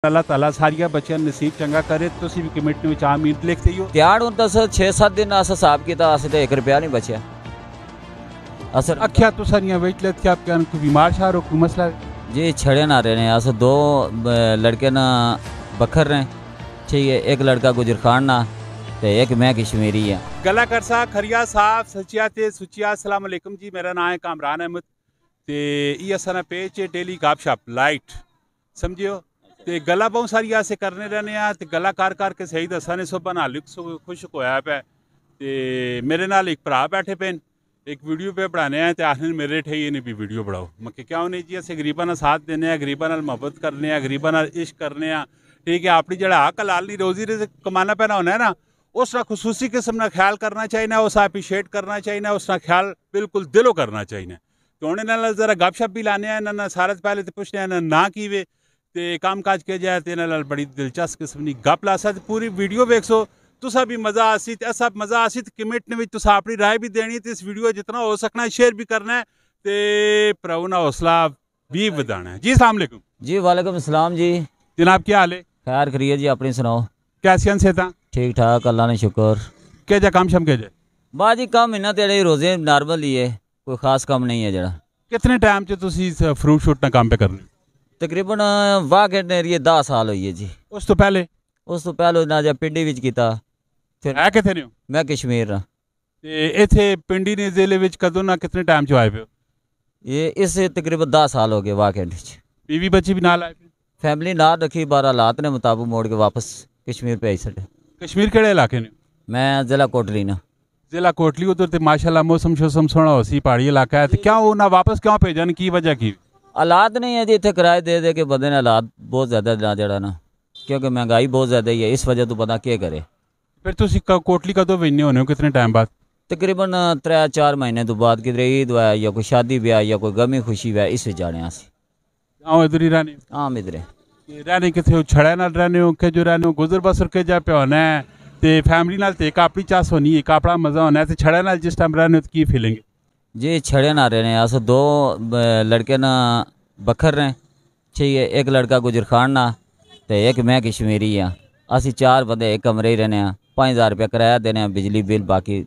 अल्लाह ताला सारिया बच्चों नसीब चंगा करे। तुसी भी कमेटी में आमीन लिखते हो। त्याड़ हूँ तो 6-7 दिन अस हिसाब किया अस तो 1 रुपया नहीं बचया। असर अख्या तो सारिया वेच लेते आप क्या कोई बीमार शार हो कोई मसला जी छड़े ना रहे हैं। अस 2 लड़के ना बखर रहे ठीक है। एक लड़का गुजर खान ना तो एक मैं कश्मीरी है। गला करसा खरिया साहब सचिया ते सुचिया अस्सलाम वालेकुम जी। मेरा नाम है कामरान अहमद ते ये असा पेज है डेली गपशप लाइट समझियो ते गला बहुत सारी अस करने रहने ते गला कर के सही दसा ने सुबह नाल खुश होया पे ते मेरे नाल एक भरा बैठे पे एक वीडियो पे बनाने हैं तो आखिर मेरे ठे ने भी वीडियो बनाओ। मैं क्या नहीं जी अस गरीबों का साथ देने गरीबों मोहब्बत करने गरीबों इश्क करने ठीक है। अपनी जरा हक हलाली रोजी कमाना पैना होना है ना उसका खसूसी किस्म का ख्याल करना चाहिए, उसका अप्रीशिएट करना चाहिए, उसका ख्याल बिल्कुल दिलों करना चाहिए। तो उन्हें जरा गपशप भी लाने ना सारे पहले तो पुछने ना की वे तो काम काज किया जाए तो इन्होंने बड़ी दिलचस्प किस्म की गप ला सकते। पूरी वीडियो वेखो तुसा भी मज़ा आसी असा मज़ा आसी तो कमेंट ने तुसा अपनी राय भी देनी तो इस वीडियो जितना हो सकना है शेयर भी करना है तो भराओ ना हौसला भी बढ़ाना है। जी अस्सलाम वालेकुम जी। वालेकुम सलाम जी। जनाब क्या हाल है? खैर खरीय जी अपनी सुनाओ कैसी सेहत? ठीक ठाक अल्लाह ने शुक्र। क्या जा काम शम के जाए बाजी कम इन्ना तेरे रोजे नॉर्मल ही है कोई खास काम नहीं है जरा। कितने टाइम से तुसी फ्रूट शूट ना काम पे करने? तकरीबन वाकई एरिए 10 साल हुई है जी। उस तो पहले ना जब पिंडी विच कीता फिर है किथे ने? मैं कश्मीर हाँ। ते इथे पिंडी ने जिले विच कदों ना कितने टाइम चो आए पे? ये इस तकरीबन 10 साल हो गए वाकई। बीवी बच्ची भी नाल आए पे? फैमिली नाल रखी 12 हालात ने मुताबिक मोड़ के वापस कश्मीर पे आई सटे। कश्मीर केड़े इलाके ने? मैं जिला कोटली ना। जिला कोटली उधर ते माशाल्लाह मौसम शोसम सोना हो सी पहाड़ी इलाका है तो क्या वो ना वापस क्यों भेजन की वजह की? हालात नहीं है जी इतने किराए दे के बंदे ने हालात बहुत ज़्यादा ना जड़ा ना क्योंकि महंगाई बहुत ज़्यादा ही है इस वजह तो बंदा क्या करे। फिर तुसी कोटली कदों वेने होने हो कितने टाइम बाद? तकरीबन 3-4 महीने तो बाद किधर ईद हुआ या कोई शादी ब्याह या कोई गमी खुशी हुआ इस जाने इधर ही रहने? हाँ इधर रहने कितने छड़ा नाल रहने हो के जो रहने हो गुजर बसर के जा पे होना है तो फैमिली नाल तो एक अपनी चास होनी एक अपना मजा होना है तो छड़ा नाल जिस टाइम रहने हो तो की फीलिंग? जी छड़े ना रहे अस 2 लड़के ना बखर रहे ठीक है। एक लड़का गुजर खान ना तो एक मैं कश्मीरी हाँ। असी 4 बंदे एक कमरे ही रहने 5000 रुपया किराया देने बिजली बिल बाकी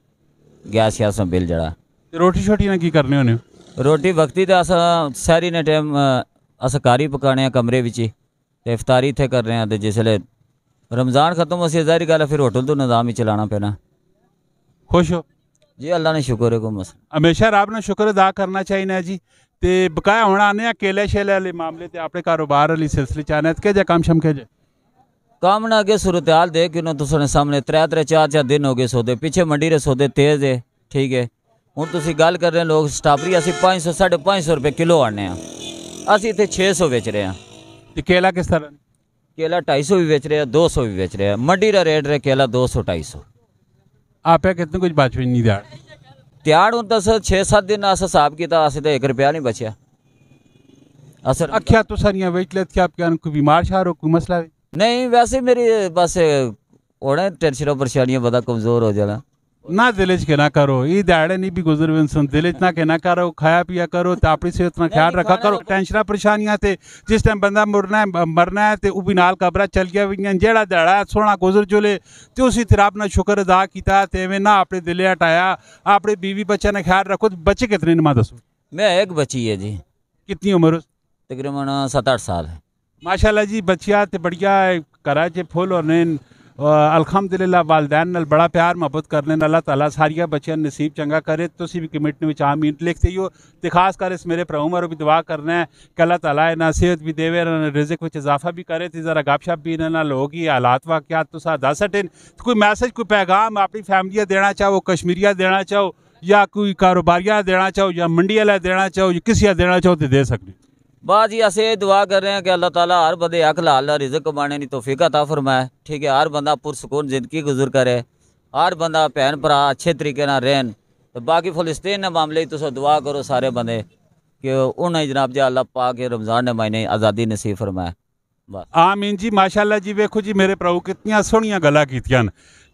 गैस शैस बिल जड़ा। रोटी शोटी ना की करने होने? रोटी वक्ती तो अस सारी ने टाइम अस घर ही पकाने कमरे विच ही इफ्तारी इत्थे कर रहे हैं तो जिसले रमज़ान खत्म हो सी जाहिर गल है फिर होटल तो निज़ाम ही चलाना पैना। खुश हो जी अल्लाह ने शुक्र है को मसला हमेशा रब ने शुक्र अदा करना चाहिए जी। तो बकाया होना आने केले शेले वाले मामले ते अपने कारोबार वाली सिलसिले च आने के जा काम शम के जे काम ना अगे सूरत हाल देख क्यों तुसाने सामने 3-4 दिन हो गए सौदे पिछे मंडी रे सौदे तेज है ठीक है। हूँ तुम गल कर रहे लोग स्ट्राबेरी असी 500-550 रुपये किलो आने असी इतने 600 बेच रहे हैं। केला किस तरह? केला 250 भी बेच रहे हैं 200 भी बेच रहे हैं। मंडी का रेट रहे केला 200-250। आप कितने कुछ बात नहीं त्याड़ हूँ तो 6-7 दिन अस हिसाब किया अस तो 1 रुपया नहीं बचया। असर अख्या तो सारिया वेच लेते आप क्या कोई बीमार शार हो कोई मसला नहीं वैसे मेरी बस होने टेंशन परेशानियां बड़ा कमजोर हो जाना ना दिल के ना करो ये दाड़े नहीं भी गुजर दिल ना के ना करो खाया पिया करो तो अपनी सेहत का ख्याल रखा करो। टेंशन परेशानियां ते जिस टाइम बंदा मरना है तो भी नाल कबरा चल गया हुई जेड़ा दाड़ा सोना गुजर चले तो उसी तरह अपना शुक्र अदा किया तो इवें ना अपने दिले हटाया अपने बीवी बच्चे ने ख्याल रखो। बच्चे कितने नमा दसो? मैं एक बच्ची है जी। कितनी उम्र? तकरीबन 7-8 साल है। माशाल्लाह जी बच्चिया तो बढ़िया करा च फुल होने अल्हम्दुलिल्लाह वालदैन नाल बड़ा प्यार मोहब्बत करने अल्लाह ताला सारिया बच्चियां नसीब चंगा करे। तुसी भी कमेटी में आमीन लिखते हो तो खास कर इस मेरे भराओं मारो भी दुआ करना है कि अल्लाह ताला इन्हें सेहत भी देवे रिज़्क में इजाफा भी करे तो जरा गपशप भी इन्हें लोग ही हालात वाक़यात तुसा दस सटें कोई मैसेज कोई पैगाम अपनी फैमिलियाँ देना चाहो कश्मीरिया देना चाहो या कोई कारोबारिया देना चाहो या मंडी वाला देना चाहो या किसी देना चाहो तो दे सकते। बात जी अस ये दुआ कर रहे हैं कि अल्लाह ताला हर बंदे हक हलाल रिज़्क कमाने की तौफीक अता फरमाए ठीक है। हर बंदा पुरसकून जिंदगी गुजर करे हर बंदा भैन भरा अच्छे तरीके ना रहन तो बाकी फलस्तीन ने मामले तुम दुआ करो सारे बंदे कि उन्हें जनाब जी अल्लाह पाक के रमज़ान ने महीने आज़ादी नसीब फरमाए बस। आमीन जी माशाल्लाह जी। वेखो जी मेरे भराओ कितनी सोहनिया गल्लां कीतियां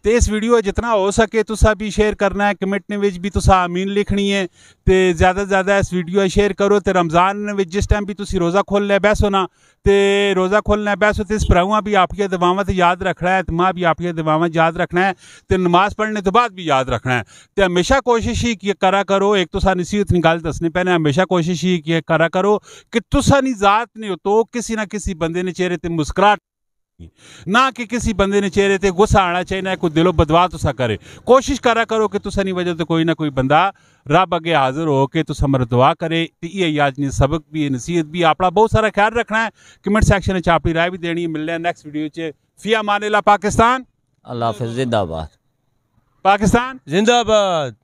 तो इस वीडियो जितना हो सके तुसा भी शेयर करना है, कमेंट विच भी तुसा आमीन लिखनी है, तो ज़्यादा से ज़्यादा इस वीडियो शेयर करो। तो रमज़ान में जिस टाइम भी तुसी रोज़ा खोलना बैसो ना, तो रोज़ा खोलना बैसो तो इस भरावां भी आपकी दवावत याद रखना है, माँ भी आपकी दवावत याद रखना है, तो नमाज पढ़ने तो बाद भी याद रखना है। तो हमेशा कोशिश ही करा करो, एक तुसा नसीहत निकाल दसने पैने, हमेशा कोशिश ही करा करो कि तुसा नी ज़ात नहीं हो तो किसी ना किसी बंदे ने चेहरे पर मुस्कुराहट, ना कि किसी बंदे ने चेहरे ते गुस्सा आना चाहिए, ना कोई दिलो बदवा तुसा करे। कोशिश करा करो कि तुसा नहीं वजह तो कोई ना कोई बंदा रब अगे हाजिर हो के तुसा मर दुआ करे। तो ये आज ने सबक भी नसीहत भी अपना बहुत सारा ख्याल रखना है। कमेंट सेक्शन में अपनी राय भी देनी है। मिलने नेक्स्ट वीडियो च। फिया मानेला पाकिस्तान, अल्लाह हाफिज़, जिंदाबाद पाकिस्तान जिंदाबाद।